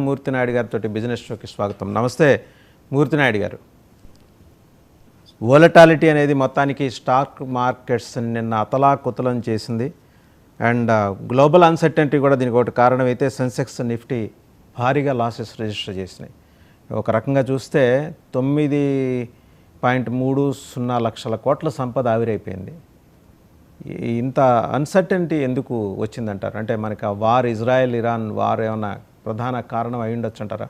మూర్తినాయుడు గారితో బిజినెస్ షోకి స్వాగతం. నమస్తే మూర్తినాయుడు గారు. వోలటాలిటీ అనేది మొత్తానికి స్టాక్ మార్కెట్స్ నిన్న అతలాకుతలం చేసింది. అండ్ గ్లోబల్ అన్సర్టెనిటీ కూడా దీనికి ఒకటి కారణం అయితే సెన్సెక్స్ నిఫ్టీ భారీగా లాసెస్ రిజిస్టర్ చేసినాయి. ఒక రకంగా చూస్తే 9.30 లక్షల కోట్ల సంపద ఆవిరైపోయింది. ఇంత అన్సర్టెనిటీ ఎందుకు వచ్చిందంటారు? అంటే మనకి ఆ వార్, ఇజ్రాయెల్ ఇరాన్ వార్ ఏమన్నా ప్రధాన కారణం అయి ఉండొచ్చు అంటారా?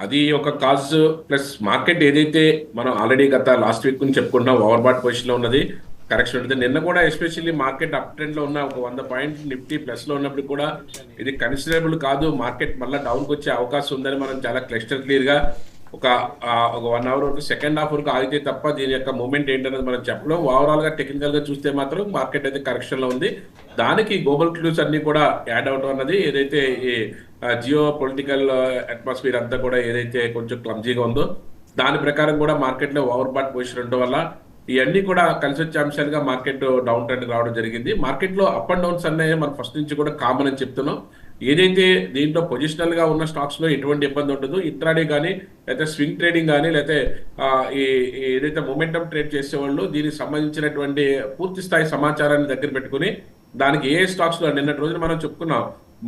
అది ఒక కాజ్. ప్లస్ మార్కెట్ ఏదైతే మనం ఆల్రెడీ గత లాస్ట్ వీక్ నుంచి చెప్పుకుంటున్నాం, ఓవర్ బాట్ పొజిషన్లో ఉన్నది, కరెక్షన్ ఉంటుంది. నిన్న కూడా ఎస్పెషల్లీ మార్కెట్ అప్ ట్రెండ్లో ఉన్న ఒక 100 పాయింట్ నిఫ్టీ ప్లస్లో ఉన్నప్పుడు కూడా ఇది కన్సిడరబుల్ కాదు, మార్కెట్ మళ్ళీ డౌన్కి వచ్చే అవకాశం ఉందని మనం చాలా క్లియర్గా ఒక 1 అవర్ వరకు, సెకండ్ హాఫ్ వరకు ఆగితే తప్ప దీని యొక్క మూమెంట్ ఏంటనేది మనం చెప్పలేం. ఓవరాల్గా టెక్నికల్గా చూస్తే మాత్రం మార్కెట్ అయితే కరెక్షన్లో ఉంది. దానికి గ్లోబల్ క్లూస్ అన్ని కూడా యాడ్ అవడం అన్నది, ఏదైతే ఈ జియో పొలిటికల్ అట్మాస్ఫియర్ అంతా కూడా ఏదైతే కొంచెం క్లమ్జీగా ఉందో దాని ప్రకారం కూడా మార్కెట్లో ఓవర్ బాట్ పొజిషన్ ఉండడం వల్ల ఇవన్నీ కూడా కలిసి వచ్చే అంశాలుగా మార్కెట్ డౌన్ ట్రెండ్ రావడం జరిగింది. మార్కెట్లో అప్ అండ్ డౌన్స్ అనే మనం ఫస్ట్ నుంచి కూడా కామన్ అని చెప్తున్నాం. ఏదైతే దీంట్లో పొజిషనల్ గా ఉన్న స్టాక్స్ లో ఎటువంటి ఇబ్బంది ఉండదు. ఇంట్రాడే కానీ లేకపోతే స్వింగ్ ట్రేడింగ్ కానీ లేకపోతే ఏదైతే మొమెంటం ట్రేడ్ చేసేవాళ్ళు దీనికి సంబంధించినటువంటి పూర్తి స్థాయి సమాచారాన్ని దగ్గర పెట్టుకుని దానికి ఏ స్టాక్స్ లో నిన్నటి రోజున మనం చెప్పుకున్నాం,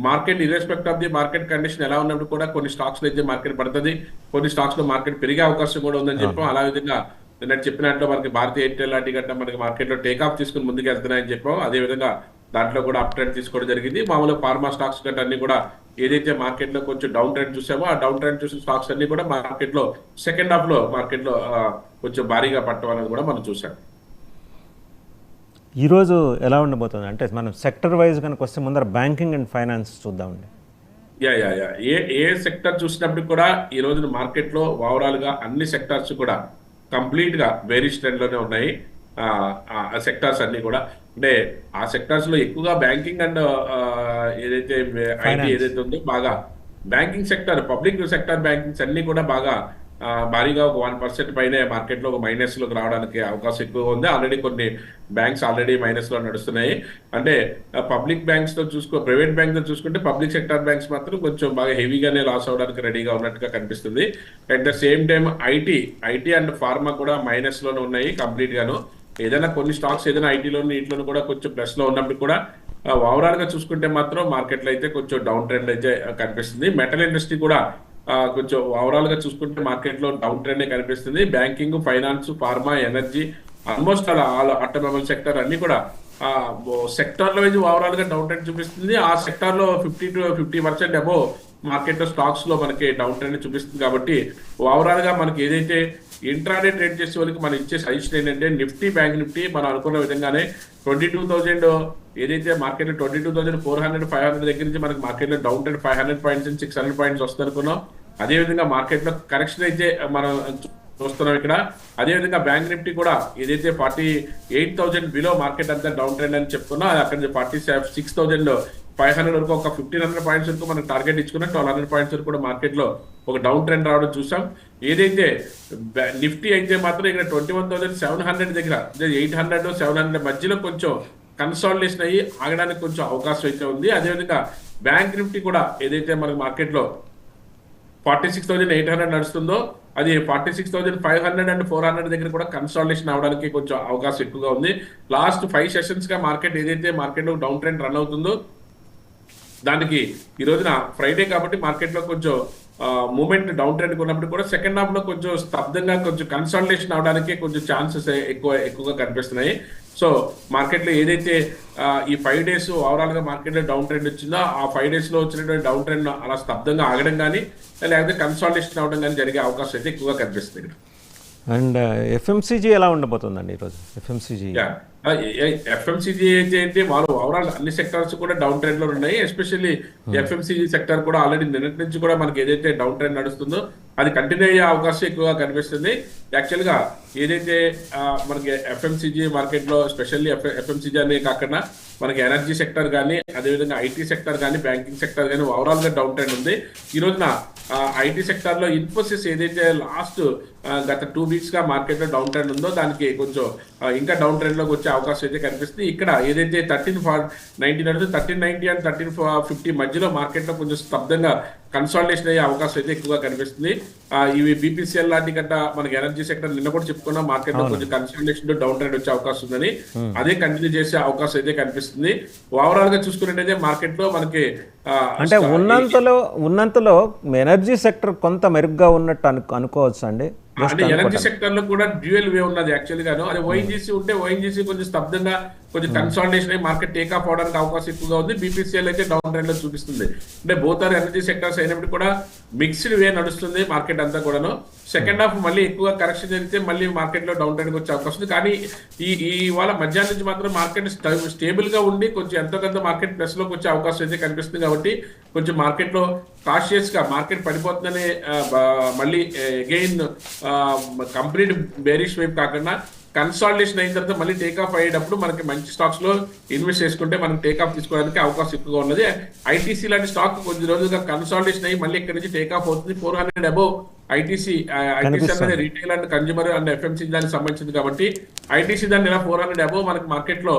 market irrespective of the market condition ఎలా ఉన్నప్పుడు కూడా కొన్ని స్టాక్స్ లో అయితే మార్కెట్ పడుతుంది, కొన్ని స్టాక్స్ లో మార్కెట్ పెరిగే అవకాశం కూడా ఉందని చెప్పాం. అలా విధంగా నిన్నటి చెప్పినట్లు మనకి భారతీయ ఎయిర్టెల్ లాంటి గట్ట మనకి మార్కెట్లో టేక్ ఆఫ్ తీసుకుని ముందుకు వెళ్తున్నాయని చెప్పాం. అదేవిధంగా దాంట్లో కూడా అప్ ట్రెండ్ తీసుకోవడం జరిగింది. మామూలుగా ఫార్మా స్టాక్స్ గట్ట అన్ని కూడా ఏదైతే మార్కెట్లో కొంచెం డౌన్ ట్రెండ్ చూసామో ఆ డౌన్ ట్రెండ్ చూసిన స్టాక్స్ అన్ని కూడా మార్కెట్లో సెకండ్ హాఫ్ లో మార్కెట్లో కొంచెం భారీగా పట్టడం అనేది కూడా మనం చూసాం. ఈరోజు ఎలా ఉండబోతుంది అంటే మనం సెక్టర్ వైజ్ కనుక వస్తే ముందర బ్యాంకింగ్ అండ్ ఫైనాన్స్ చూద్దామండి. ఏ సెక్టర్ చూసినప్పుడు కూడా ఈ రోజున మార్కెట్లో ఓవరాల్ గా అన్ని సెక్టార్స్ కూడా కంప్లీట్ గా బేరిష్ ట్రెండ్ లోనే ఉన్నాయి. సెక్టార్స్ అన్ని కూడా అంటే ఆ సెక్టార్స్ లో ఎక్కువగా బ్యాంకింగ్ అండ్ ఏదైతే ఐటీ ఏదైతే ఉందో బాగా banking sector, public sector bankings అన్ని కూడా బాగా భారీగా ఒక 1% పైనే మార్కెట్లో ఒక మైనస్ లోకి రావడానికి అవకాశం ఎక్కువ ఉంది. ఆల్రెడీ కొన్ని బ్యాంక్స్ ఆల్రెడీ మైనస్ లో నడుస్తున్నాయి. అంటే పబ్లిక్ బ్యాంక్స్ తో ప్రైవేట్ బ్యాంక్ తో చూసుకుంటే పబ్లిక్ సెక్టర్ బ్యాంక్స్ మాత్రం కొంచెం బాగా హెవీగానే లాస్ అవడానికి రెడీగా ఉన్నట్టుగా కనిపిస్తుంది. At the same time IT and pharma కూడా మైనస్ లోనే ఉన్నాయి కంప్లీట్ గాను. ఏదైనా కొన్ని స్టాక్స్ ఏదైనా ఐటీలోను వీటిలోనూ కూడా కొంచెం ప్లస్ లో ఉన్నప్పుడు కూడా ఓవరాల్ గా చూసుకుంటే మాత్రం మార్కెట్లో అయితే కొంచెం డౌన్ ట్రెండ్ అయితే కనిపిస్తుంది. మెటల్ ఇండస్ట్రీ కూడా కొంచెం ఓవరాల్ గా చూసుకుంటే మార్కెట్ లో డౌన్ ట్రెండ్ కనిపిస్తుంది. Banking, finance, pharma, energy, almost automobile sector అన్ని కూడా సెక్టర్ లో ఓవరాల్ గా డౌన్ ట్రెండ్ చూపిస్తుంది. ఆ సెక్టర్ లో 50% అబోవ్ మార్కెట్ లో స్టాక్స్ లో మనకి డౌన్ ట్రెండ్ చూపిస్తుంది. కాబట్టి ఓవరాల్ గా మనకి ఏదైతే ఇంట్రాడే ట్రేడ్ చేసే వాళ్ళకి మనం ఇచ్చే సజెషన్ ఏంటంటే నిఫ్టీ, బ్యాంక్ నిఫ్టీ మనం అనుకున్న విధంగానే 22,000 ఏదైతే మార్కెట్ 22,400, 500 దగ్గర నుంచి మనకి మార్కెట్లో డౌన్ ట్రెండ్ 500 పాయింట్స్ నుంచి 600 పాయింట్స్ వస్తుంది అనుకున్నాం. అదేవిధంగా మార్కెట్లో కరెక్షన్ అయితే మనం చూస్తున్నాం ఇక్కడ. అదేవిధంగా బ్యాంక్ నిఫ్టీ కూడా ఏదైతే 48,000 బిలో మార్కెట్ అంతా డౌన్ ట్రెండ్ అని చెప్పుకున్నాం, అక్కడ 46,500 వరకు ఒక 1,500 పాయింట్స్ వరకు మనం టార్గెట్ ఇచ్చుకున్నాం. 1,200 పాయింట్స్ వరకు కూడా మార్కెట్లో ఒక డౌన్ ట్రెండ్ రావడం చూసాం. ఏదైతే నిఫ్టీ అయితే మాత్రం ఇక్కడ 21,700 దగ్గర 800, 700 మధ్యలో కొంచెం కన్సాలిడేషన్ అయ్యి ఆగడానికి కొంచెం అవకాశం అయితే ఉంది. అదేవిధంగా బ్యాంక్ నిఫ్టీ కూడా ఏదైతే మనకి మార్కెట్లో 46,800 నడుస్తుందో అది 46,500 అండ్ 400 దగ్గర కూడా కన్సాలిడేషన్ అవడానికి కొంచెం అవకాశం ఎక్కువగా ఉంది. లాస్ట్ 5 సెషన్స్ గా మార్కెట్ ఏదైతే మార్కెట్లో డౌన్ ట్రెండ్ రన్ అవుతుందో దానికి ఈ రోజున ఫ్రైడే కాబట్టి మార్కెట్లో కొంచెం మూమెంట్ డౌన్ ట్రెండ్ ఉన్నప్పుడు కూడా సెకండ్ హాఫ్ లో కొంచెం స్తబ్దంగా కొంచెం కన్సాలిడేషన్ అవడానికి కొంచెం ఛాన్సెస్ ఎక్కువగా కనిపిస్తున్నాయి. సో మార్కెట్లో ఏదైతే ఈ 5 days ఓవరాల్ గా మార్కెట్లో డౌన్ ట్రెండ్ వచ్చిందో ఆ 5 days లో వచ్చినటువంటి డౌన్ ట్రెండ్ అలా స్తబ్దంగా ఆగడం కానీ లేకపోతే కన్సాలిడేషన్ అవడం కానీ జరిగే అవకాశం అయితే ఎక్కువగా కనిపిస్తుంది. అండ్ ఎఫ్ఎంసీజీ ఎలా ఉండబోతుందండి ఈరోజు? ఎఫ్ఎంసీజీ అయితే వాళ్ళు ఓవరాల్ అన్ని సెక్టర్స్ కూడా డౌన్ ట్రెండ్ లో ఉన్నాయి. ఎస్పెషల్లీ ఎఫ్ఎంసీజీ సెక్టర్ కూడా ఆల్రెడీ నిన్నటి నుంచి కూడా మనకి ఏదైతే డౌన్ ట్రెండ్ నడుస్తుందో అది కంటిన్యూ అయ్యే అవకాశం ఎక్కువగా కనిపిస్తుంది. యాక్చువల్ గా ఏదైతే మనకి ఎఫ్ఎంసీజీ మార్కెట్ లో స్పెషల్లీ ఎఫ్ఎంసీజీ అనే కాకుండా మనకి ఎనర్జీ సెక్టర్ కానీ అదేవిధంగా ఐటీ సెక్టర్ కానీ బ్యాంకింగ్ సెక్టర్ కానీ ఓవరాల్ గా డౌన్ ట్రెండ్ ఉంది. ఈ రోజున ఐటీ సెక్టర్ లో ఇన్ఫోసిస్ ఏదైతే లాస్ట్ గత 2 weeks గా మార్కెట్ లో డౌన్ ట్రెండ్ ఉందో దానికి కొంచెం ఇంకా డౌన్ ట్రెండ్ లోకి వచ్చే అవకాశం అయితే కనిపిస్తుంది. ఇక్కడ ఏదైతే 1390 నడుస్తుంది, 1390 అండ్ 1350 మధ్యలో మార్కెట్లో కొంచెం స్తబ్దంగా కన్సాలిడేషన్ అయ్యే అవకాశం అయితే ఎక్కువగా కనిపిస్తుంది. ఇవి బీపీసీఎల్ లాంటి కంటే మనకి ఎనర్జీ సెక్టర్ నిన్న కూడా చెప్పుకున్నాం, మార్కెట్ లో కొంచెం కన్సాలిడేషన్ డౌన్ ట్రెండ్ వచ్చే అవకాశం ఉందని, అదే కంటిన్యూ చేసే అవకాశం అయితే కనిపిస్తుంది. ఓవరాల్ గా చూసుకున్నట్టయితే మార్కెట్ లో మనకి అంటే ఉన్నంతలో ఎనర్జీ సెక్టర్ కొంత మెరుగ్గా ఉన్నట్టు అనుకోవచ్చు అండి. అంటే ఎనర్జీ సెక్టర్ లో కూడా డ్యూయల్ వే ఉన్నది యాక్చువల్ గాను. అదే ఓఎన్జీసీ ఉంటే ఓఎన్జీసీ కొంచెం స్తబ్దంగా కొంచెం కన్సాలిడేషన్ అయ్యి మార్కెట్ టేక్ ఆఫ్ అవడానికి అవకాశం ఎక్కువగా ఉంది. బీపీసీఎల్ అయితే డౌన్ ట్రెండ్ లో చూపిస్తుంది. అంటే బోత్ ఆర్ ఎనర్జీ సెక్టర్స్ అయినప్పుడు కూడా మిక్స్డ్ వే నడుస్తుంది మార్కెట్ అంతా కూడాను. సెకండ్ హాఫ్ మళ్ళీ ఎక్కువ కరెక్షన్ జరిగితే మళ్ళీ మార్కెట్ లో డౌన్ ట్రెండ్ వచ్చే అవకాశం ఉంది. కానీ ఇవాళ మధ్యాహ్నం నుంచి మాత్రం మార్కెట్ స్టేబుల్ గా ఉండి కొంచెం ఎంతో కొంత మార్కెట్ ప్లస్ లోకి వచ్చే అవకాశం అయితే కనిపిస్తుంది. కాబట్టి కొంచెం మార్కెట్ లో కాషియస్ గా మార్కెట్ పడిపోతుందని మళ్ళీ అగైన్ కంప్లీట్ బేరిష్ వైపు కాకుండా కన్సాలిడేషన్ అయిన తర్వాత మళ్ళీ టేక్ ఆఫ్ అయ్యేటప్పుడు మనకి మంచి స్టాక్స్ లో ఇన్వెస్ట్ చేసుకుంటే మనకి టేక్ ఆఫ్ తీసుకోవడానికి అవకాశం ఎక్కువగా ఉన్నది. ఐటీసీ లాంటి స్టాక్ కొద్ది రోజులుగా కన్సాలిడేషన్ అయ్యి మళ్ళీ ఇక్కడ నుంచి టేక్ ఆఫ్ అవుతుంది. 400 అబోవ్ ఐటీసీ అనేది retail and consumer and FMC దానికి సంబంధించింది. కాబట్టి ఐటీసీ దాన్ని ఇలా 400 అబోవ్ మనకి మార్కెట్ లో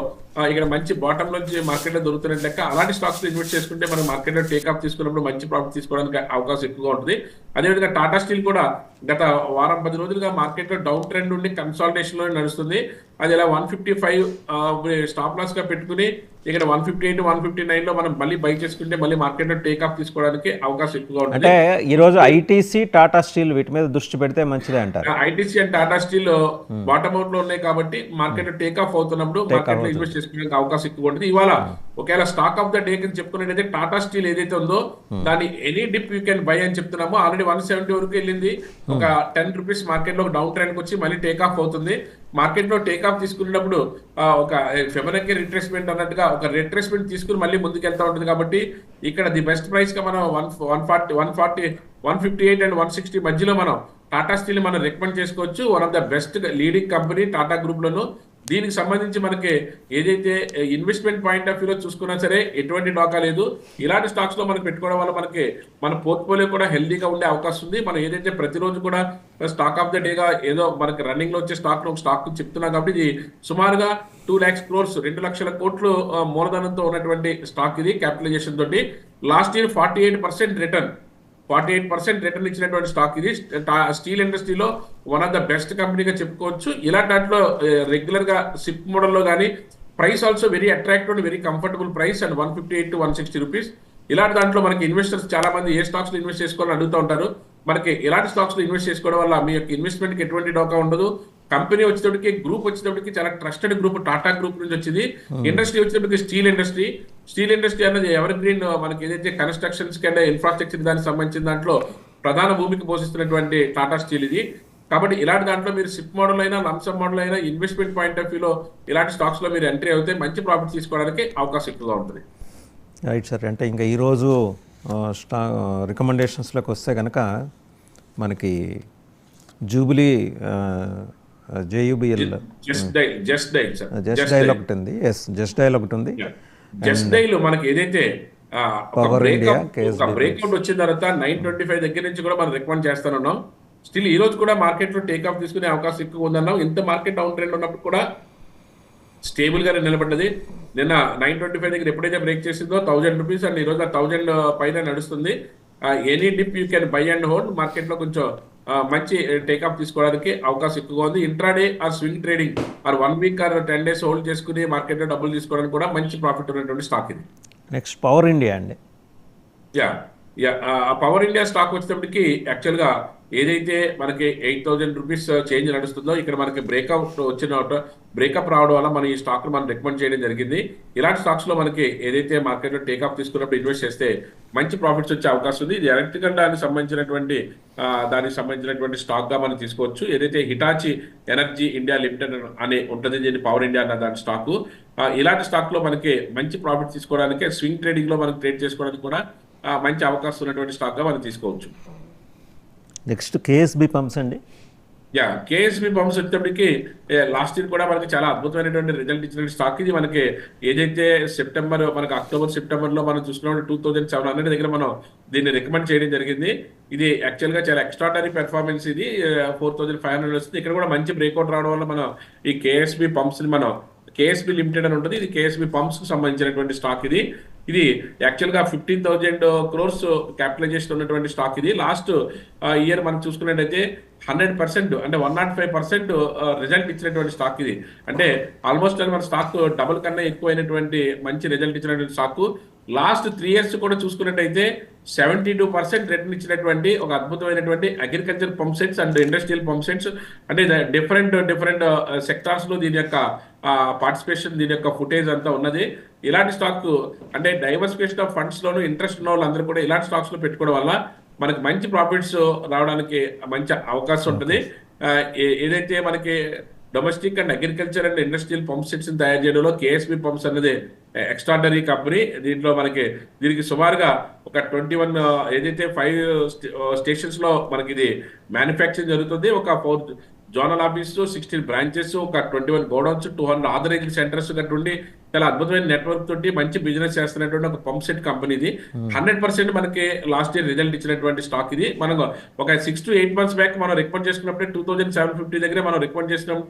ఇక్కడ మంచి బాటమ్ నుంచి మార్కెట్ లో దొరుకుతున్నట్టు లెక్క. అలాంటి స్టాక్స్ లో ఇన్వెస్ట్ చేసుకుంటే మనం మార్కెట్ లో టేక్ ఆఫ్ తీసుకున్నప్పుడు మంచి ప్రాఫిట్ తీసుకోవడానికి అవకాశం ఎక్కువగా ఉంటుంది. అదేవిధంగా టాటా స్టీల్ కూడా గత వారం 10 రోజులుగా మార్కెట్ లో డౌన్ ట్రెండ్ ఉండి కన్సాలిడేషన్ లో నడుస్తుంది. అది ఇలా 155 స్టాప్ లాస్ గా పెట్టుకుని ఇక్కడ 158 159 లో మనం మళ్ళీ బై చేసుకుంటే మళ్ళీ మార్కెట్ లో టేక్ ఆఫ్ తీసుకోవడానికి అవకాశం ఎక్కువగా ఉంటుంది. అంటే ఈ రోజు ఐటీసీ టాటా స్టీల్ వీటి మీద దృష్టి పెడితే మంచిదే అంటారు. ITC and Tata steel bottom out లో ఉన్నాయి కాబట్టి మార్కెట్ టేక్ ఆఫ్ అవుతున్నప్పుడు మార్కెట్ లో ఇన్వెస్ట్ చేసుకోవడానికి అవకాశం ఎక్కువ ఉంటుంది. ఇవాళ ఒకవేళ స్టాక్ ఆఫ్ ద డే అని చెప్పుకున్నట్టయితే టాటా స్టీల్ ఏదైతే ఉందో దాని any dip you can by అని చెప్తున్నామో. ఆల్రెడీ 170 వరకు వెళ్ళింది. ఒక 10 రూపీస్ మార్కెట్ లో డౌన్ ట్రెండ్ వచ్చి మళ్ళీ టేక్ ఆఫ్ అవుతుంది. మార్కెట్ లో టేక్ ఆఫ్ తీసుకున్నప్పుడు ఒక ఫెబరరీ రిట్రేస్మెంట్ అన్నట్టుగా ఒక రిట్రేస్మెంట్ తీసుకుని మళ్ళీ ముందుకు వెళ్తా ఉంటుంది. కాబట్టి ఇక్కడ ది బెస్ట్ ప్రైస్ గా మనం 140 158 అండ్ 160 మధ్యలో మనం టాటా స్టీల్ మనం రికమెండ్ చేసుకోవచ్చు. One of the best leading company Tata group లోను. దీనికి సంబంధించి మనకి ఏదైతే ఇన్వెస్ట్మెంట్ పాయింట్ ఆఫ్ వ్యూలో చూసుకున్నా సరే ఎటువంటి డోకా లేదు. ఇలాంటి స్టాక్స్ లో మనం పెట్టుకోవడం వల్ల మనకి మన పోర్ట్ఫోలియో కూడా హెల్దీగా ఉండే అవకాశం ఉంది. మనం ఏదైతే ప్రతిరోజు కూడా స్టాక్ ఆఫ్ ద డేగా ఏదో మనకి రన్నింగ్ లో వచ్చే స్టాక్ లో స్టాక్ చెప్తున్నాం. కాబట్టి ఇది సుమారుగా 2 lakhs crores 2 లక్షల కోట్లు మూలధనంతో ఉన్నటువంటి స్టాక్. ఇది క్యాపిటలైజేషన్ తోటి లాస్ట్ ఇయర్ 48% రిటర్న్ ఇచ్చినటువంటి స్టాక్. ఇది స్టీల్ ఇండస్ట్రీలో వన్ ఆఫ్ ద బెస్ట్ కంపెనీగా చెప్పుకోవచ్చు. ఇలాంటి దాంట్లో రెగ్యులర్ గా సిప్ మోడల్లో కానీ price also very attractive and very comfortable price and 158 to 160 rupees. ఇలాంటి దాంట్లో మనకి ఇన్వెస్టర్స్ చాలా మంది ఏ స్టాక్స్ లో ఇన్వెస్ట్ చేసుకోవాలని అడుగుతూ ఉంటారు. మనకి ఇలాంటి స్టాక్స్ లో ఇన్వెస్ట్ చేసుకోవడం వల్ల మీ యొక్క ఇన్వెస్ట్మెంట్ కి ఎటువంటి డోకా ఉండదు. కంపెనీ వచ్చేటప్పటికి గ్రూప్ వచ్చేటప్పటికి చాలా ట్రస్టెడ్ గ్రూప్ టాటా గ్రూప్ నుంచి వచ్చింది. ఇండస్ట్రీ వచ్చేటప్పటికి స్టీల్ ఇండస్ట్రీ అన్నది ఎవర్ గ్రీన్ మనకి ఏదైతే కన్స్ట్రక్షన్స్ కి అంటే ఇన్ఫ్రాస్ట్రక్చర్ దానికి సంబంధించిన దాంట్లో ప్రధాన భూమికి పోషిస్తున్నటువంటి టాటా స్టీల్ ఇది. కాబట్టి ఇలాంటి దాంట్లో మీరు సిప్ మోడల్ అయినా లంసమ్ మోడల్ అయినా ఇన్వెస్ట్మెంట్ పాయింట్ ఆఫ్ వ్యూలో ఇలాంటి స్టాక్స్ లో మీరు ఎంట్రీ అవుతే మంచి ప్రాఫిట్ తీసుకోవడానికి అవకాశం ఎక్కువగా ఉంటుంది. Right sir. అంటే ఇంకా ఈరోజు రికమెండేషన్స్లోకి వస్తే కనుక మనకి జూబిలీ జేయుబిఎల్ జస్ట్ డైల్ ఒకటి ఉంది. జస్ట్ డైల్ ఒకటి ఉంది. జస్ట్ డైల్ మనకి ఏదైతే బ్రేక్అవుట్ వచ్చిన తర్వాత 925 దగ్గర నుంచి కూడా మనం రికమెండ్ చేస్తానున్నాం. స్టిల్ ఈ రోజు కూడా మార్కెట్ లో టేక్ ఆఫ్ తీసుకునే అవకాశం ఎక్కువ ఉందన్నాం. ఇంత మార్కెట్ డౌన్ ట్రెండ్ ఉన్నప్పుడు కూడా స్టేబుల్ గానే నిలబడ్డది. నిన్న 925 దగ్గర ఎప్పుడైతే బ్రేక్ చేసిందో 1000 రూపీస్ అండ్ ఈ రోజు 1000 పైన నడుస్తుంది. Any dip you can buy and hold. Market లో కొంచెం మంచి టేక్ ఆఫ్ తీసుకోవడానికి అవకాశం ఎక్కువగా ఉంది. Intraday or swing trading or 1 week or 10 days hold చేసుకుని మార్కెట్ లో డబ్బులు తీసుకోవడానికి కూడా మంచి ప్రాఫిట్ ఉన్నటువంటి స్టాక్ ఇది. నెక్స్ట్ పవర్ ఇండియా అండి. పవర్ ఇండియా స్టాక్ వచ్చేటప్పటికి యాక్చువల్ గా ఏదైతే మనకి 8000 రూపీస్ చేంజ్ నడుస్తుందో ఇక్కడ మనకి బ్రేకప్ రావడం వల్ల మన ఈ స్టాక్ మనం రికమెండ్ చేయడం జరిగింది. ఇలాంటి స్టాక్స్ లో మనకి ఏదైతే మార్కెట్ లో టేక్ ఆఫ్ తీసుకున్నప్పుడు ఇన్వెస్ట్ చేస్తే మంచి ప్రాఫిట్స్ వచ్చే అవకాశం ఉంది. ఇది ఎలక్ట్రికల్ దానికి సంబంధించినటువంటి స్టాక్ గా మనం తీసుకోవచ్చు. ఏదైతే హిటాచి ఎనర్జీ ఇండియా లిమిటెడ్ అని ఉంటుంది, దీన్ని పవర్ ఇండియా అన్న దాని స్టాక్. ఇలాంటి స్టాక్ లో మనకి మంచి ప్రాఫిట్ తీసుకోవడానికి స్వింగ్ ట్రేడింగ్ లో మనం ట్రేడ్ చేసుకోవడానికి కూడా మంచి అవకాశం ఉన్నటువంటి స్టాక్ గా మనం తీసుకోవచ్చు. నెక్స్ట్ కేఎస్బి పంప్స్ అండి. కేఎస్బి పంప్స్ వచ్చేటప్పటికి లాస్ట్ ఇయర్ కూడా మనకి చాలా అద్భుతమైనటువంటి రిజల్ట్ ఇచ్చిన స్టాక్. ఇది మనకి ఏదైతే అక్టోబర్ సెప్టెంబర్ లో మనం చూసుకున్నప్పుడు 2700 దగ్గర మనం దీన్ని రికమెండ్ చేయడం జరిగింది. ఇది యాక్చువల్ గా చాలా ఎక్స్ట్రాడనరీ పెర్ఫార్మెన్స్. ఇది 4500 వస్తుంది. ఇక్కడ కూడా మంచి బ్రేక్అవుట్ రావడం వల్ల మనం ఈ కేఎస్బి పంప్స్ ని మనం కేఎస్బి లిమిటెడ్ అని ఉంటుంది. ఇది కేఎస్బి పంప్స్ కు సంబంధించినటువంటి స్టాక్ ఇది. ఇది యాక్చువల్ గా 15,000 crores క్యాపిటలైజేషన్ ఉన్నటువంటి స్టాక్ ఇది. లాస్ట్ ఇయర్ మనం చూసుకున్నట్టయితే 100% అంటే 105% రిజల్ట్ ఇచ్చినటువంటి స్టాక్ ఇది. అంటే ఆల్మోస్ట్ మన స్టాక్ డబుల్ కన్నా ఎక్కువైనటువంటి మంచి రిజల్ట్ ఇచ్చినటువంటి స్టాక్. లాస్ట్ 3 years కూడా చూసుకున్నట్టయితే 72% రిటర్న్ ఇచ్చినటువంటి ఒక అద్భుతమైనటువంటి agriculture pump sets and industrial pump sets. అంటే డిఫరెంట్ సెక్టార్స్ లో దీని యొక్క పార్టిసిపేషన్, దీని యొక్క ఫుటేజ్ అంతా ఉన్నది. ఇలాంటి స్టాక్ అంటే diversification of funds loan interest ఉన్న వాళ్ళందరూ కూడా ఇలాంటి స్టాక్స్ లో పెట్టుకోవడం వల్ల మనకి మంచి ప్రాఫిట్స్ రావడానికి మంచి అవకాశం ఉంటుంది. ఏదైతే మనకి domestic and agriculture and industrial pump sets తయారు చేయడంలో కేఎస్బి పంప్స్ అనేది ఎక్స్ట్రాడనరీ కంపెనీ. దీంట్లో దీనికి సుమారుగా ఒక 21 ఏదైతే 5 స్టేషన్స్ లో మనకి ఇది మ్యానుఫ్యాక్చరింగ్ జరుగుతుంది. ఒక 4 జోనల్ ఆఫీస్, 16 బ్రాంచెస్, ఒక 21 గోడౌన్స్, 200 ఆథరైజింగ్ సెంటర్స్ ఉండి చాలా అద్భుతమైన నెట్వర్క్ తోటి మంచి బిజినెస్ చేస్తున్నటువంటి ఒక పంప్ సెట్ కంపెనీ ఇది. 100% మనకి లాస్ట్ ఇయర్ రిజల్ట్ ఇచ్చినటువంటి స్టాక్ ఇది. మనం ఒక 6 to 8 months బ్యాక్ మనం రికమెండ్ చేసుకున్నప్పుడే 2,750 దగ్గర మనం రికమెండ్ చేసినాం.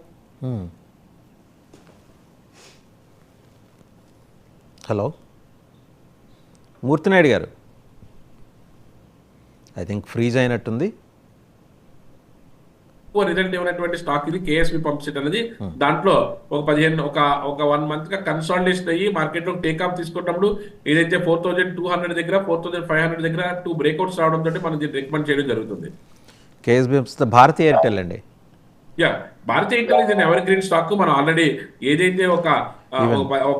హలో మూర్తినాయుడు గారు, ఐ థింక్ ఫ్రీజ్ అయినట్టుంది. రిజల్ట్ ఇవ్వనటువంటి స్టాక్ ఇది కేఎస్బి పంప్ సెట్ అనేది. దాంట్లో ఒక 1 month గా కన్సాలిడేషన్ అయ్యి మార్కెట్ లో టేక్ ఆఫ్ తీసుకున్నప్పుడు ఏదైతే 4,200 దగ్గర 4,500 దగ్గర 2 బ్రేక్అవుట్స్ రావడంతో మనం దీన్ని రికమెండ్ చేయడం జరుగుతుంది. కేఎస్బి భారతీయ ఎయిర్టెల్ అండి. భారతీయ ఎయిర్టెల్ ఇది ఎవర్ గ్రీన్ స్టాక్. మనం ఆల్రెడీ ఏదైతే ఒక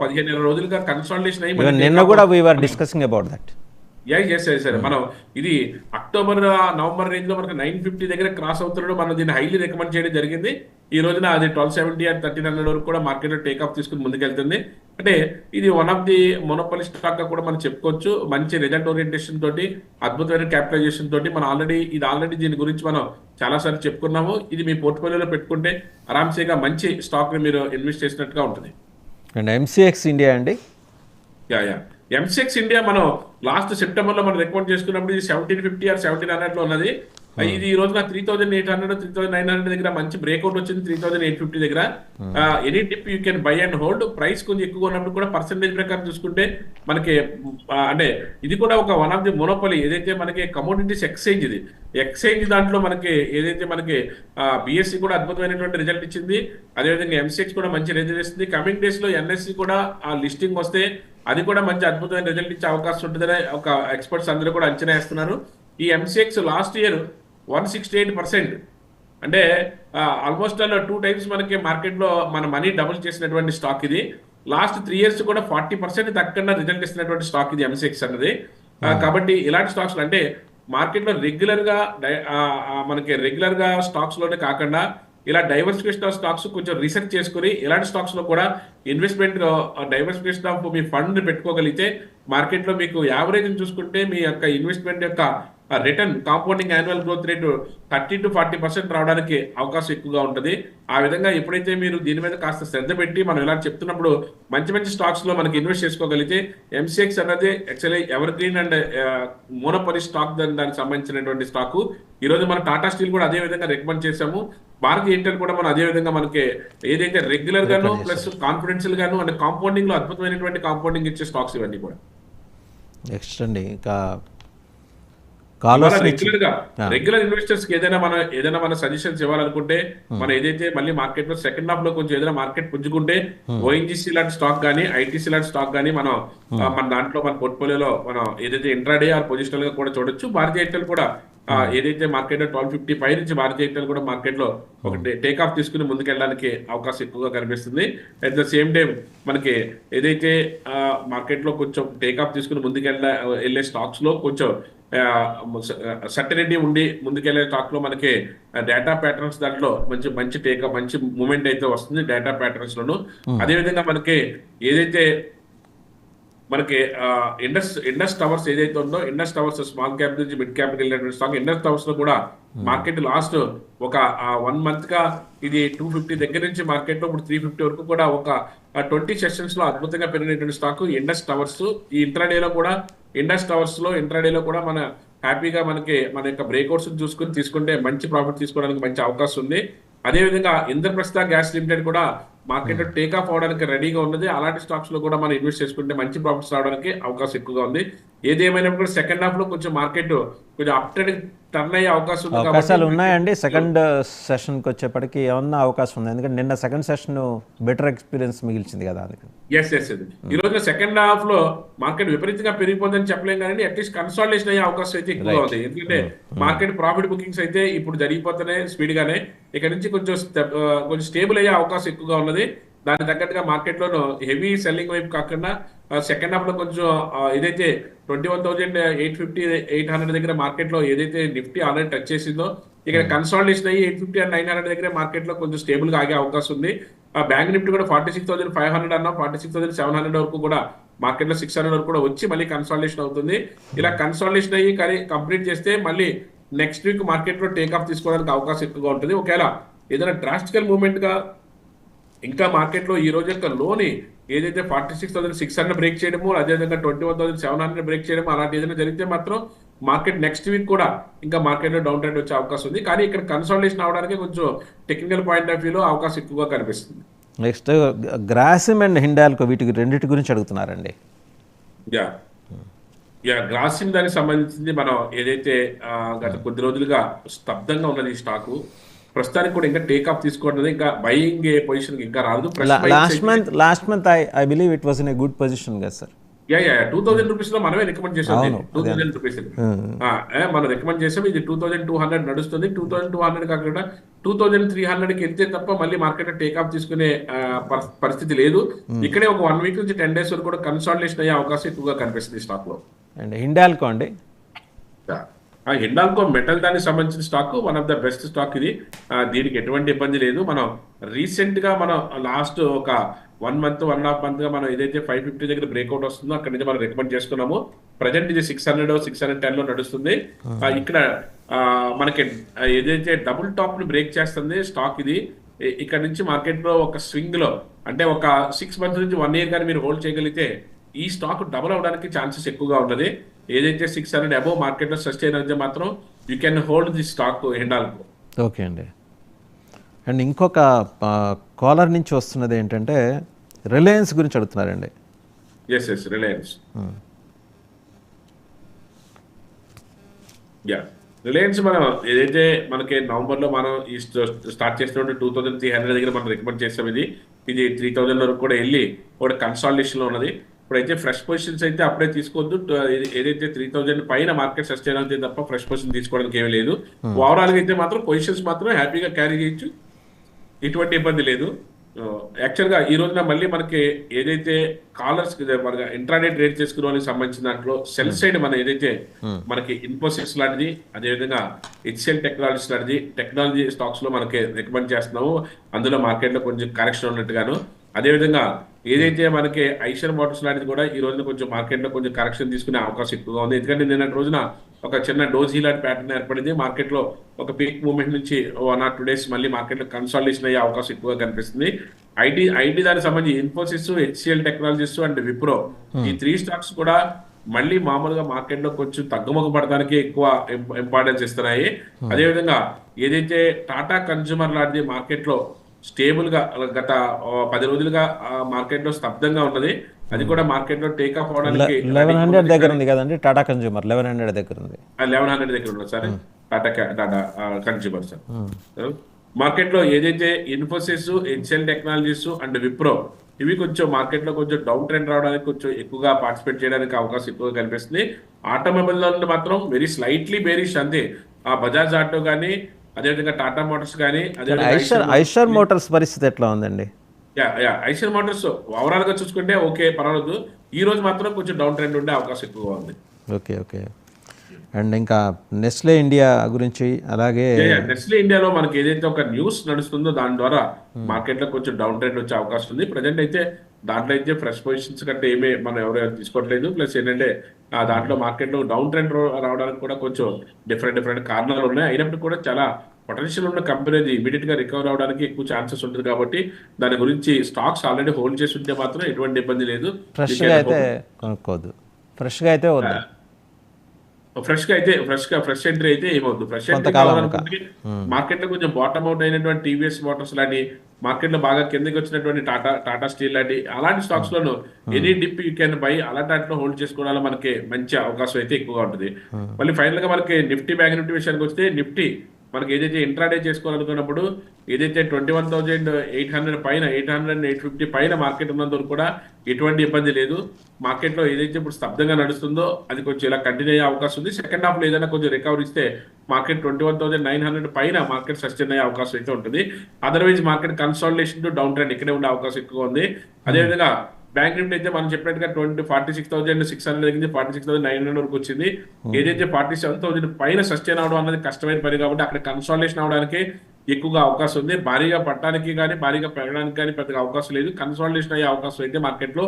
15 రోజులుగా కన్సాలిడేషన్ అయ్యి నిన్న కూడా we were discussing about that. సరే మనం ఇది అక్టోబర్ నవంబర్ రేంజ్ లో మనకు 950 దగ్గర క్రాస్ అవుతున్నాడు. మనం దీన్ని హైలీ రికమెండ్ చేయడం జరిగింది. ఈ రోజున అది 1270 అండ్ 1300 వరకు కూడా మార్కెట్ లో టేక్ ఆఫ్ తీసుకుని ముందుకెళ్తుంది. అంటే ఇది one of the monopoly stock గా కూడా మనం చెప్పుకోవచ్చు. మంచి రిజల్ట్ ఓరియంటేషన్ తోటి, అద్భుతమైన క్యాపిటలైజేషన్ తోటి మనం ఆల్రెడీ దీని గురించి మనం చాలా సార్లు చెప్పుకున్నాము. ఇది మీ పోర్ట్ఫోలియోలో పెట్టుకుంటే ఆరామ్సేగా మంచి స్టాక్ ని మీరు ఇన్వెస్ట్ చేసినట్టుగా ఉంటుంది. అండ్ ఎంసీఎక్స్ ఇండియా అండి. ఎంసెక్స్ ఇండియా మనం లాస్ట్ సెప్టెంబర్ లో మనం రికమెండ్ చేసుకున్నప్పుడు ఇది 1750 or 1700 లో ఉన్నది. ఇది ఈ రోజున 3,800 3,900 దగ్గర మంచి బ్రేక్అవుట్ వచ్చింది. 3,850 దగ్గర any dip you can buy and hold. Price కొంచెం ఎక్కువగా ఉన్నప్పుడు కూడా పర్సెంటేజ్ ప్రకారం చూసుకుంటే మనకి అంటే ఇది కూడా ఒక వన్ ఆఫ్ ది మోనోపలి. ఏదైతే మనకి కమోడిటీస్ ఎక్స్చేంజ్, ఇది ఎక్స్చేంజ్ దాంట్లో మనకి ఏదైతే మనకి బిఎస్సి కూడా అద్భుతమైనటువంటి రిజల్ట్ ఇచ్చింది. అదేవిధంగా ఎంసెక్స్ కూడా మంచి రిజల్ట్ ఇస్తుంది. కమింగ్ డేస్ లో ఎన్ఎస్సి కూడా ఆ లిస్టింగ్ వస్తే అది కూడా మంచి అద్భుతమైన రిజల్ట్ ఇచ్చే అవకాశం ఉంటుందని ఒక ఎక్స్పర్ట్స్ అందరూ కూడా అంచనా వేస్తున్నారు. ఈ ఎంసెక్స్ లాస్ట్ ఇయర్ 168%, అంటే ఆల్మోస్ట్ 2 times మనకి మార్కెట్ లో మన మనీ డబుల్ చేసినటువంటి స్టాక్ ఇది. లాస్ట్ 3 years కూడా 40% తగ్గకుండా రిజల్ట్ ఇస్తున్నటువంటి స్టాక్ ఇది ఎంసెక్స్ అన్నది. కాబట్టి ఇలాంటి స్టాక్స్ అంటే మార్కెట్ లో రెగ్యులర్ గా స్టాక్స్ లోనే కాకుండా ఇలా డైవర్సిఫికేషన్ ఆఫ్ స్టాక్స్ కొంచెం రీసెర్చ్ చేసుకుని ఇలాంటి స్టాక్స్ లో కూడా ఇన్వెస్ట్మెంట్ డైవర్సిఫికేషన్ ఆఫ్ మీ ఫండ్ పెట్టుకోగలిగితే మార్కెట్ లో మీకు యావరేజ్ చూసుకుంటే మీ యొక్క ఇన్వెస్ట్మెంట్ యొక్క return compounding annual growth rate 30 to 40% రావడానికి అవకాశం ఎక్కువగా ఉంటుంది. ఆ విధంగా ఎప్పుడైతే మీరు దీని మీద కాస్త శ్రద్ధ పెట్టి మనం ఇలా చెప్తున్నప్పుడు మంచి స్టాక్స్ లో మనకి ఇన్వెస్ట్ చేసుకోగలిగితే ఎంసీఎక్స్ అన్నది actually ever green and monopoly stock దానికి సంబంధించినటువంటి స్టాక్. ఈ రోజు మన టాటా స్టీల్ కూడా అదే విధంగా రికమెండ్ చేసాము. భారతీయ ఎయిర్టెల్ కూడా మనం అదే విధంగా మనకి ఏదైతే రెగ్యులర్ గాను ప్లస్ కాన్ఫిడెన్షియల్ గాను అంటే కాంపౌండింగ్ లో అద్భుతమైనటువంటి కాంపౌండింగ్ ఇచ్చే స్టాక్స్ ఇవన్నీ కూడా. నెక్స్ట్ అండి ఇంకా రెగ్యులర్ ఇన్వెస్టర్స్ కి ఏదైనా మన సజెషన్స్ ఇవ్వాలనుకుంటే మనం ఏదైతే మళ్ళీ మార్కెట్ లో సెకండ్ హాఫ్ లో కొంచెం ఏదైనా మార్కెట్ పుంజుకుంటే ఓఎన్జీసీ లాంటి స్టాక్ గానీ ఐటీసీ లాంటి స్టాక్ గానీ మనం మన దాంట్లో మన పోర్ట్ఫోలియోలో మనం ఏదైతే ఇంట్రాడే ఆర్ పొజిషనల్ గా కూడా చూడొచ్చు. భారతీయ ఎయిర్టెల్ కూడా ఏదైతే మార్కెట్ లో 1255 నుంచి భారతీయ ఎయిర్టెల్ కూడా మార్కెట్ లో ఒక టేక్ ఆఫ్ తీసుకుని ముందుకెళ్ళడానికి అవకాశం ఎక్కువగా కనిపిస్తుంది. అట్ ద సేమ్ టైం మనకి ఏదైతే మార్కెట్ లో కొంచెం టేక్ ఆఫ్ తీసుకుని వెళ్ళే స్టాక్స్ లో కొంచెం సర్టనిటీ ఉండి ముందుకెళ్లే స్టాక్ లో మనకి డేటా ప్యాటర్న్స్ దాంట్లో మంచి మూమెంట్ అయితే వస్తుంది డేటా ప్యాటర్న్స్ లోను. అదేవిధంగా మనకి ఏదైతే మనకి ఇండస్ టవర్స్ ఏదైతే ఉందో ఇండస్ టవర్స్ స్మాల్ క్యాప్ నుంచి మిడ్ క్యాప్ వెళ్ళినటువంటి స్టాక్. ఇండస్ టవర్స్ లో కూడా మార్కెట్ లాస్ట్ ఒక 1 month గా ఇది 250 దగ్గర నుంచి మార్కెట్ లో ఇప్పుడు 350 వరకు కూడా ఒక 20 సెషన్స్ లో అద్భుతంగా పెరిగినటువంటి స్టాక్ ఇండస్ టవర్స్. ఈ ఇంట్రాడేలో కూడా ఇండస్ టవర్స్ లో ఇంట్రాడేలో కూడా మన హ్యాపీగా మన యొక్క బ్రేక్అవుట్స్ తీసుకుంటే మంచి ప్రాఫిట్ తీసుకోవడానికి మంచి అవకాశం ఉంది. అదేవిధంగా ఇంద్రప్రస్థ గ్యాస్ లిమిటెడ్ కూడా మార్కెట్ లో టేక్ ఆఫ్ అవడానికి రెడీగా ఉన్నది. అలాంటి స్టాక్స్ లో కూడా మనం ఇన్వెస్ట్ చేసుకుంటే మంచి ప్రాఫిట్స్ రావడానికి అవకాశం ఎక్కువగా ఉంది. ఏది ఏమైనా కూడా సెకండ్ హాఫ్ లో కొంచెం మార్కెట్ కొంచెం అప్ ట్రెండ్ టర్న్ అయ్యే అవకాశం ఉంది అవకాశాలు కాబట్టి ఉన్నాయండి. సెకండ్ సెషన్కి వచ్చేప్పటికి ఏమన్నా అవకాశం ఉంది, ఎందుకంటే నిన్న సెకండ్ సెషన్ బెటర్ ఎక్స్పీరియన్స్ మిగిల్చింది కదా అందుకని. ఎస్ ఈ రోజు సెకండ్ హాఫ్ లో మార్కెట్ విపరీతంగా పెరిగిపోతుందని చెప్పలేం కానీ అట్లీస్ట్ కన్సాలిడేషన్ అయ్యే అవకాశం అయితే ఎక్కువగా ఉంది. ఎందుకంటే మార్కెట్ ప్రాఫిట్ బుకింగ్స్ అయితే ఇప్పుడు జరిగిపోతున్నాయి స్పీడ్ గానే. ఇక్కడ నుంచి కొంచెం కొంచెం స్టేబుల్ అయ్యే అవకాశం ఎక్కువగా ఉన్నది. దానికి తగ్గట్టుగా మార్కెట్ లోను హెవీ సెల్లింగ్ వైపు కాకుండా సెకండ్ హాఫ్ లో కొంచెం ఏదైతే 21,850 800 దగ్గర మార్కెట్ లో ఏదైతే నిఫ్టీ ఆల్రెడీ టచ్ చేసిందో ఇక్కడ కన్సాలిడేషన్ అయ్యి 850 అండ్ 900 దగ్గర మార్కెట్ లో కొంచెం స్టేబుల్ గా ఆగే అవకాశం ఉంది. బ్యాంక్ నిఫ్టీ కూడా 46,500 అన్నా 46,700 వరకు కూడా మార్కెట్ లో 600 వరకు కూడా వచ్చి మళ్ళీ కన్సాలిడేషన్ అవుతుంది. ఇలా కన్సాలిడేషన్ అయ్యి కంప్లీట్ చేస్తే మళ్ళీ నెక్స్ట్ వీక్ మార్కెట్ లో టేక్ ఆఫ్ తీసుకోవడానికి అవకాశం ఎక్కువగా ఉంటుంది. ఒకవేళ ఏదైనా డ్రాస్టికల్ మూవ్మెంట్ గా ఇంకా మార్కెట్ లో ఈ రోజు యొక్క లోని ఏదైతే 46,600 బ్రేక్ చేయడము, అదేవిధంగా 21,700 బ్రేక్ చేయడం అలాంటి ఏదైనా జరిగితే మాత్రం మార్కెట్ నెక్స్ట్ వీక్ కూడా ఇంకా మార్కెట్ లో డౌన్ ట్రెండ్ వచ్చే అవకాశం ఉంది. కానీ ఇక్కడ కన్సాలిడేషన్ అవడానికి కొంచెం టెక్నికల్ పాయింట్ ఆఫ్ వ్యూలో అవకాశం ఎక్కువగా కనిపిస్తుంది. నెక్స్ట్ గ్రాసిమ్ అండ్ హిండాల్కో వీటికి రెండింటి గురించి అడుగుతున్నారండి. గ్రాసిమ్ దానికి సంబంధించింది మనం ఏదైతే గత కొద్ది రోజులుగా స్తబ్దంగా ఉన్నది ఈ స్టాకు, ప్రస్తుతానికి కూడా ఇంకా టేక్ ఆఫ్ తీసుకోవడం ఇంకా బయింగ్ పొజిషన్ ఇంకా రాదు. Last month I believe it was in a good position కదా సార్. 2,000 రూపీస్ లో మనమే రికమెండ్ చేసాం. 2,000 రూపీస్ మనం రికమెండ్ చేసాం. ఇది 2,200 నడుస్తుంది. 2,200 కాకుండా 2,300 కి వెళ్తే తప్ప మళ్ళీ మార్కెట్ టేక్ ఆఫ్ తీసుకునే పరిస్థితి లేదు. ఇక్కడే ఒక 1 వీక్ నుంచి 10 డేస్ వరకు కూడా కన్సాలిడేషన్ అయ్యే అవకాశం ఎక్కువగా కనిపిస్తుంది స్టాక్ లో. అండ్ హిండాల్కో అండి, హిండాల్కో మెటల్ దానికి సంబంధించిన stock one of the best stock ఇది. దీనికి ఎటువంటి ఇబ్బంది లేదు. మనం రీసెంట్ గా మనం లాస్ట్ ఒక 1 మంత్ 1.5 మంత్ గా మనం ఏదైతే 550 దగ్గర బ్రేక్అవుట్ వస్తుందో అక్కడ నుంచి మనం రికమెండ్ చేసుకున్నాము. ప్రజెంట్ ఇది 600-610 లో నడుస్తుంది. ఇక్కడ మనకి ఏదైతే డబుల్ టాప్ ని బ్రేక్ చేస్తుంది స్టాక్ ఇది. ఇక్కడ నుంచి మార్కెట్ లో ఒక స్వింగ్ లో అంటే ఒక 6 మంత్స్ నుంచి 1 ఇయర్ కానీ మీరు హోల్డ్ చేయగలిగితే ఈ స్టాక్ డబుల్ అవడానికి ఛాన్సెస్ ఎక్కువగా ఉన్నది. ఏదైతే 600 అబోవ్ మార్కెట్ లో సస్టైన్ అయితే మాత్రం you can hold the stock Hindalco. Okay అండి. అండ్ ఇంకొక కాలర్ నుంచి వస్తున్నది ఏంటంటే రిలయన్స్ గురించి అడుగుతున్నారండి. Yes Reliance. రిలయన్స్ మనం ఏదైతే మనకి నవంబర్ లో మనం ఈ స్టార్ట్ చేసినప్పుడు 2,300 దగ్గర మనం రికమెండ్ చేసాం. ఇది 3,000 వరకు కూడా వెళ్ళి కూడా కన్సాలిడేషన్ లో ఉన్నది. ఇప్పుడైతే ఫ్రెష్ పొజిషన్స్ అయితే అప్పుడే తీసుకోవద్దు. ఏదైతే 3,000 పైన మార్కెట్ సస్టైన్ అయితే తప్ప ఫ్రెష్ పొజిషన్ తీసుకోవడానికి ఏమీ లేదు. ఓవరాల్ గా అయితే మాత్రం పొజిషన్స్ మాత్రం హ్యాపీగా క్యారీ చేయొచ్చు, ఎటువంటి ఇబ్బంది లేదు. యాక్చువల్ గా ఈ రోజున మళ్ళీ మనకి ఏదైతే కాలర్స్ మన ఇంట్రాడే ట్రేడ్ చేసుకునే వాళ్ళకి సంబంధించిన దాంట్లో సెల్ సైడ్ మనం ఏదైతే మనకి ఇన్ఫోసిస్ లాంటిది, అదేవిధంగా HCL టెక్నాలజీస్ లాంటిది టెక్నాలజీ స్టాక్స్ లో మనకి రికమెండ్ చేస్తున్నాము. అందులో మార్కెట్ లో కొంచెం కరెక్షన్ ఉన్నట్టుగాను, అదేవిధంగా ఏదైతే మనకి ఐషర్ మోటార్స్ లాంటిది కూడా ఈ రోజున కొంచెం మార్కెట్ లో కొంచెం కరెక్షన్ తీసుకునే అవకాశం ఎక్కువగా ఉంది. ఎందుకంటే నిన్నటి రోజున ఒక చిన్న డోజీ లాంటి ప్యాటర్న్ ఏర్పడింది. మార్కెట్ లో ఒక పీక్ మూవ్మెంట్ నుంచి 1 or 2 డేస్ మళ్ళీ మార్కెట్ లో కన్సాలిడేషన్ అయ్యే అవకాశం ఎక్కువగా కనిపిస్తుంది. ఐటీ దానికి సంబంధించి Infosys, HCL technologies and Wipro ఈ 3 స్టాక్స్ కూడా మళ్ళీ మామూలుగా మార్కెట్ లో కొంచెం తగ్గుముఖ పడడానికి ఎక్కువ ఇంపార్టెన్స్ ఇస్తున్నాయి. అదేవిధంగా ఏదైతే టాటా కన్స్యూమర్ లాంటిది మార్కెట్ లో స్టేబుల్ గా గత 10 రోజులుగా మార్కెట్ లో స్తబ్దంగా ఉన్నది. అది కూడా మార్కెట్ లో టేక్ ఆఫ్ అవడానికి 1100 దగ్గర ఉంది కదండి. టాటా కన్స్యూమర్ 1100 దగ్గర ఉంది. 1100 దగ్గర ఉన్నది sir Tata consumer sir. Market లో ఏదైతే Infosys, HCL technologies and Wipro ఇవి కొంచెం మార్కెట్ లో కొంచెం డౌన్ ట్రెండ్ రావడానికి కొంచెం ఎక్కువగా పార్టిసిపేట్ చేయడానికి అవకాశం ఎక్కువగా కనిపిస్తుంది. ఆటోమొబైల్ లో మాత్రం వెరీ స్లైట్లీ బేరిష్ అంతే. బజాజ్ ఆటో కానీ, అదేవిధంగా టాటా మోటార్స్ కానీ, ఐషర్ మోటార్స్ పరిస్థితి ఎట్లా ఉందండి? ఐషర్ మోటార్స్ ఓవరాల్ గా చూసుకుంటే ఓకే పర్వాలేదు. ఈ రోజు మాత్రం కొంచెం డౌన్ ట్రెండ్ ఉండే అవకాశం ఎక్కువగా ఉంది. ఓకే. అండ్ ఇంకా నెస్లే ఇండియా గురించి, అలాగే నెస్లే ఇండియాలో మనకి ఏదైతే ఒక న్యూస్ నడుస్తుందో దాని ద్వారా మార్కెట్ లో కొంచెం డౌన్ ట్రెండ్ వచ్చే అవకాశం ఉంది. ప్రజెంట్ అయితే దాంట్లో అయితే ఫ్రెష్ పొజిషన్స్ కంటే ఏమీ మనం ఎవరైనా తీసుకోవట్లేదు. ప్లస్ ఏంటంటే దాంట్లో మార్కెట్ లో డౌన్ ట్రెండ్ రావడానికి కూడా కొంచెం డిఫరెంట్ కారణాలు ఉన్నాయి. అయినప్పుడు కూడా చాలా పొటెన్షియల్ ఉన్న కంపెనీ ఇమీడియట్ గా రికవర్ అవడానికి ఎక్కువ ఛాన్సెస్ ఉంటుంది. కాబట్టి దాని గురించి స్టాక్స్ ఆల్రెడీ హోల్డ్ చేసి ఉంటే మాత్రం ఎటువంటి ఇబ్బంది లేదు. ఫ్రెష్ గా అయితే కొనుక్కోవద్దు, ఫ్రెష్ గా అయితే వద్దు. ఫ్రెష్ ఎంట్రీ అయితే ఏమవుతుంది. ఫ్రెష్ ఎంట్రీ కావాలనుకుంటే మార్కెట్ లో కొంచెం బాటమ్ అవుట్ అయినటువంటి టీవీఎస్ మోటార్స్ లాంటి మార్కెట్ లో బాగా కిందకి వచ్చినటువంటి టాటా స్టీల్ లాంటి అలాంటి stocks loan any dip you can by, అలాంటి వాటిలో హోల్డ్ చేసుకోవడానికి మనకి మంచి అవకాశం అయితే ఎక్కువగా ఉంటుంది. మళ్ళీ ఫైనల్ గా మనకి నిఫ్టీ బ్యాంక్ నిఫ్టీ విషయానికి వస్తే, నిఫ్టీ మనకి ఏదైతే ఇంట్రాడే చేసుకోవాలనుకున్నప్పుడు ఏదైతే 21,800 పైన 850 పైన మార్కెట్ ఉన్నంత వరకు కూడా ఎటువంటి ఇబ్బంది లేదు. మార్కెట్ లో ఏదైతే ఇప్పుడు స్తబ్దంగా నడుస్తుందో అది కొంచెం ఇలా కంటిన్యూ అయ్యే అవకాశం ఉంది. సెకండ్ హాఫ్ లో ఏదైనా కొంచెం రికవరీ ఇస్తే మార్కెట్ 21,900 పైన మార్కెట్ సస్టైన్ అయ్యే అవకాశం అయితే ఉంటుంది. Otherwise market consolidation to down trend ఇక్కడే ఉండే అవకాశం ఎక్కువ ఉంది. అదేవిధంగా బ్యాంక్ నిఫ్టీ అయితే మనం చెప్పినట్టుగా 46,600 దగ్గర 46,900 వరకు వచ్చింది. ఏదైతే 47,000 పైన సస్టైన్ అవడం అన్నది కష్టమైన పని కాబట్టి అక్కడ కన్సాలిడేషన్ అవడానికి ఎక్కువగా అవకాశం ఉంది. భారీగా పట్టడానికి కానీ భారీగా పెరగడానికి కానీ పెద్దగా అవకాశం లేదు. కన్సాలిడేషన్ అయ్యే అవకాశం అయితే మార్కెట్ లో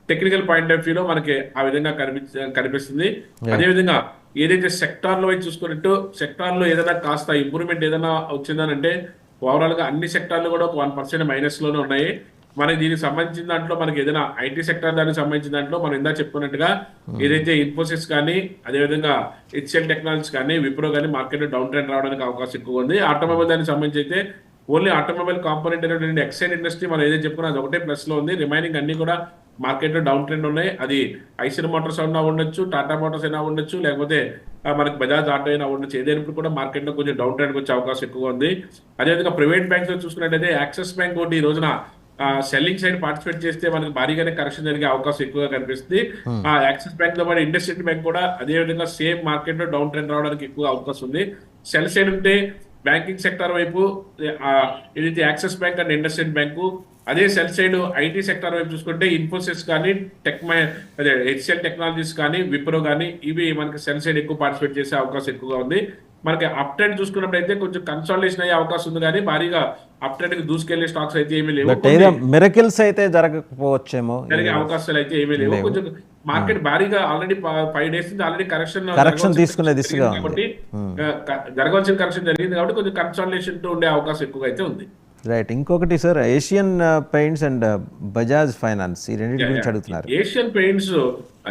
టెక్నికల్ పాయింట్ ఆఫ్ వ్యూలో మనకి ఆ విధంగా కనిపిస్తుంది. అదేవిధంగా ఏదైతే సెక్టార్ లో అయితే చూసుకున్నట్టు, సెక్టార్ లో ఏదైనా కాస్త ఇంప్రూవ్మెంట్ ఏదైనా వచ్చిందనంటే ఓవరాల్ గా అన్ని సెక్టార్లు కూడా ఒక 1% మైనస్ లోనే ఉన్నాయి. మనకి దీనికి సంబంధించిన దాంట్లో మనకి ఏదైనా ఐటీ సెక్టర్ దానికి సంబంధించిన దాంట్లో మనం ఇందాక చెప్పుకున్నట్టుగా ఏదైతే ఇన్ఫోసిస్ కానీ అదేవిధంగా హెచ్సిఎల్ టెక్నాలజీస్ కానీ విప్రో కానీ మార్కెట్ డౌన్ ట్రెండ్ రావడానికి అవకాశం ఎక్కువ ఉంది. ఆటోమొబైల్ దానికి సంబంధించి అయితే ఓన్లీ ఆటోమొబైల్ కాంపోనెంట్ అనేటువంటి ఎక్సైడ్ ఇండస్ట్రీ మనం ఏదైతే చెప్పుకున్నా అది ఒకటే ప్లస్ లో ఉంది. రిమైనింగ్ అన్ని కూడా మార్కెట్ లో డౌన్ ట్రెండ్ ఉన్నాయి. అది ఐసర్ మోటార్స్ అయినా ఉండొచ్చు, టాటా మోటార్స్ అయినా ఉండొచ్చు, లేకపోతే మనకి బజాజ్ ఆటో అయినా ఉండొచ్చు. ఏదైనప్పుడు కూడా మార్కెట్ లో కొంచెం డౌన్ ట్రెండ్ వచ్చే అవకాశం ఎక్కువ ఉంది. అదేవిధంగా ప్రైవేట్ బ్యాంక్స్ లో చూసుకున్నట్టయితే యాక్సిస్ బ్యాంక్ ఒకటి ఈ రోజున సెల్లింగ్ సైడ్ పార్టిసిపేట్ చేస్తే మనకి భారీగానే కరెక్షన్ జరిగే అవకాశం ఎక్కువగా కనిపిస్తుంది. ఆ యాక్సిస్ బ్యాంక్ తో పాటు ఇండస్ ఇండ్ బ్యాంక్ కూడా అదే విధంగా సేమ్ మార్కెట్ లో డౌన్ ట్రెండ్ రావడానికి ఎక్కువ అవకాశం ఉంది. సెల్ సైడ్ ఉంటే బ్యాంకింగ్ సెక్టర్ వైపు ఏదైతే Axis bank and IndusInd bank, అదే సెల్ సైడ్ ఐటీ సెక్టర్ వైపు చూసుకుంటే ఇన్ఫోసిస్ కానీ అదే హెచ్సిఎల్ టెక్నాలజీస్ కానీ విప్రో కానీ ఇవి మనకి సెల్ సైడ్ ఎక్కువ పార్టిసిపేట్ చేసే అవకాశం ఎక్కువగా ఉంది. మనకి అప్ ట్రెండ్ చూసుకున్నప్పుడైతే కొంచెం కన్సాలిడేషన్ అయ్యే అవకాశం ఉంది, కానీ భారీగా అప్ ట్రెండ్ కి దూసుకెళ్లే స్టాక్స్ అయితే ఏమీ లేవు. మిరకిల్స్ అయితే జరగకపోవచ్చేమో, జరిగే అవకాశాలు అయితే ఏమీ లేవు. కొంచెం మార్కెట్ భారీగా ఆల్రెడీ 5 days నుంచి ఆల్రెడీ కరెక్షన్ తీసుకునే దిశగా కాబట్టి జరగాల్సిన కరెక్షన్ జరిగింది కాబట్టి కొంచెం కన్సాలిడేషన్ తో ఉండే అవకాశం ఎక్కువగా అయితే ఉంది. రైట్. ఇంకొకటి sir, Asian paints and Bajaj finance ఈ రెండింటి గురించి అడుగుతున్నారు. ఏషియన్ పెయింట్స్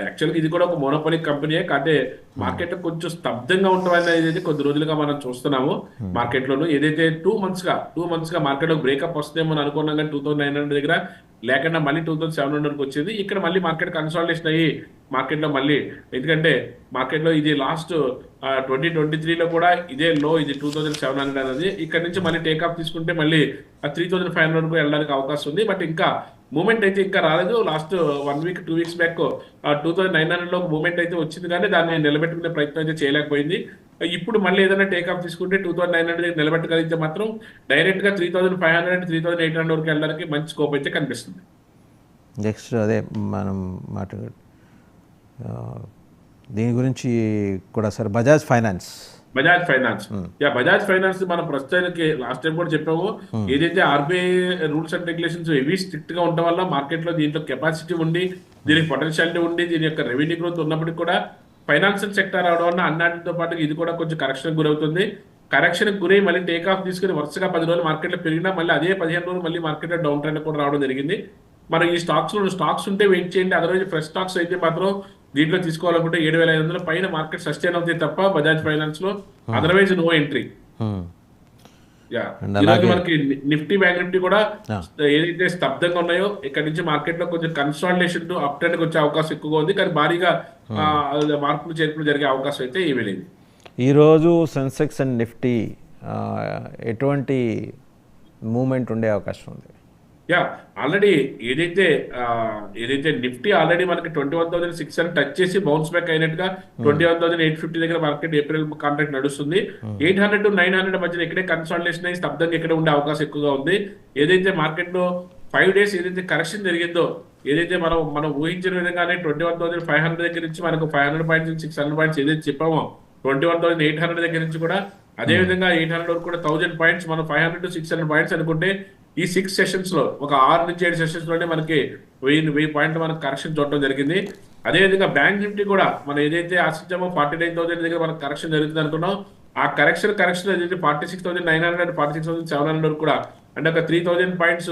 యాక్చువల్గా ఇది కూడా ఒక మోనోపోలిక్ కంపెనీయే, కాకపోతే మార్కెట్ లో కొంచెం స్తబ్దంగా ఉండడం అనేది కొద్ది రోజులుగా మనం చూస్తున్నాము. మార్కెట్ లోను ఏదైతే 2 months గా మార్కెట్ లో బ్రేకప్ వస్తుందేమో అని అనుకున్నాం, కానీ 2,900 దగ్గర లేకుండా మళ్ళీ 2,700కి వచ్చింది. ఇక్కడ మళ్ళీ మార్కెట్ కన్సాలిడేషన్ అయ్యి మార్కెట్ లో మళ్ళీ, ఎందుకంటే మార్కెట్ లో ఇది లాస్ట్ 2023లో కూడా ఇదే లో, ఇది 2,700 అనేది. ఇక్కడ నుంచి మళ్ళీ టేక్ ఆఫ్ తీసుకుంటే మళ్ళీ 3,500 వరకు వెళ్ళడానికి అవకాశం ఉంది. బట్ ఇంకా మూమెంట్ అయితే ఇంకా రాలేదు. లాస్ట్ 1 week 2 weeks బ్యాక్ 2,900 లో మూమెంట్ అయితే వచ్చింది, కానీ దాన్ని నిలబెట్టుకునే ప్రయత్నం అయితే చేయలేకపోయింది. ఇప్పుడు మళ్ళీ ఏదైనా టేక్ ఆఫ్ తీసుకుంటే 2,900 దగ్గర నిలబెట్టగలిగితే మాత్రం డైరెక్ట్ గా 3,500 అండ్ 3,800 వరకు వెళ్ళడానికి మంచి స్కోప్ అయితే కనిపిస్తుంది. నెక్స్ట్ అదే మనం మాట్లాడు దీని గురించి కూడా sir, Bajaj finance Bajaj finance మనం ప్రస్తుతానికి లాస్ట్ టైం కూడా చెప్పాము. ఏదైతే RBI rules and regulations heavy strict గా ఉండడం వల్ల మార్కెట్ లో దీంట్లో కెపాసిటీ ఉండి, దీనికి పొటెన్షియాలిటీ ఉండి, దీని యొక్క రెవెన్యూ గ్రోత్ ఉన్నప్పటికీ కూడా ఫైనాన్షియల్ సెక్టర్ అవడం వల్ల అన్నిటితో పాటు ఇది కూడా కొంచెం కరెక్షన్ గురవుతుంది. కరెక్షన్ గురై మళ్ళీ టేక్ ఆఫ్ తీసుకుని వరుసగా 10 రోజులు మార్కెట్ లో పెరిగినా మళ్ళీ అదే 15 రోజులు మళ్ళీ మార్కెట్ లో డౌన్ ట్రెండ్ కూడా రావడం జరిగింది. మరి ఈ స్టాక్స్ ఉంటే వెయిట్ చేయండి. అదర్వైజ్ ఫ్రెష్ స్టాక్స్ అయితే మాత్రం దీంట్లో తీసుకోవాలనుకుంటే 7,500 పైన మార్కెట్ సస్టైన్ అవుతాయి తప్ప బజాజ్ ఫైనాన్స్ లో, అదర్వైజ్ నో ఎంట్రీ. మనకి నిఫ్టీ బ్యాంక్ నిఫ్టీ కూడా ఏదైతే స్తబ్దంగా ఉన్నాయో ఇక్కడ నుంచి మార్కెట్ లో కొంచెం కన్సాలిడేషన్ టు అప్ ట్రెండ్ వచ్చే అవకాశం ఎక్కువగా ఉంది, కానీ భారీగా మార్పులు చేర్పులు జరిగే అవకాశం అయితే ఏమీ లేదు. ఈరోజు సెన్సెక్స్ అండ్ నిఫ్టీ ఎటువంటి మూమెంట్ ఉండే అవకాశం ఉంది? ఆల్రెడీ ఏదైతే నిఫ్టీ ఆల్రెడీ మనకి 21,600 టచ్ చేసి బౌన్స్ బ్యాక్ అయినట్టుగా 21,850 దగ్గర మార్కెట్ ఏప్రిల్ కాంట్రాక్ట్ నడుస్తుంది. 800 to 900 మధ్యన ఇక్కడే కన్సాలిడేషన్ అయ్యి స్తబ్దంగా ఇక్కడే ఉండే అవకాశం ఎక్కువగా ఉంది. ఏదైతే మార్కెట్ లో 5 days ఏదైతే కరెక్షన్ జరిగిందో, ఏదైతే మనం ఊహించిన విధంగానే 21,500 దగ్గర నుంచి మనకు 500 పాయింట్స్ 600 పాయింట్స్ ఏదైతే చెప్పామో 21,800 దగ్గర నుంచి కూడా అదే విధంగా 800 వరకు కూడా 1,000 పాయింట్స్, మనం 500 to 600 పాయింట్స్ అనుకుంటే ఈ 6 sessions లో ఒక 6 నుంచి 7 sessions లోనే మనకి 1000 పాయింట్లు మనకు కరెక్షన్ చూడటం జరిగింది. అదేవిధంగా బ్యాంక్ నిఫ్టీ కూడా మనం ఏదైతే ఆశించామో 49,000 దగ్గర మనకు కరెక్షన్ జరుగుతుంది అనుకున్నాం. ఆ కరెక్షన్ ఏదైతే 46,900 అండ్ 46,700 వరకు కూడా, అంటే ఒక 3,000 పాయింట్స్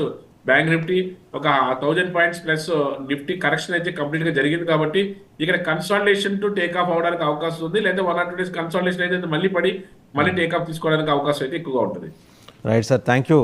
బ్యాంక్ నిఫ్టీ, ఒక 1,000 పాయింట్స్ ప్లస్ నిఫ్టీ కరెక్షన్ అయితే కంప్లీట్ గా జరిగింది. కాబట్టి ఇక్కడ కన్సాలిడేషన్ టు టేక్ ఆఫ్ అవడానికి అవకాశం ఉంది, లేదా 1 or 2 days కన్సాలిడేషన్ అయితే మళ్ళీ పడి మళ్ళీ టేక్ ఆఫ్ తీసుకోవడానికి అవకాశం అయితే ఎక్కువగా ఉంటుంది. Right sir, thank you.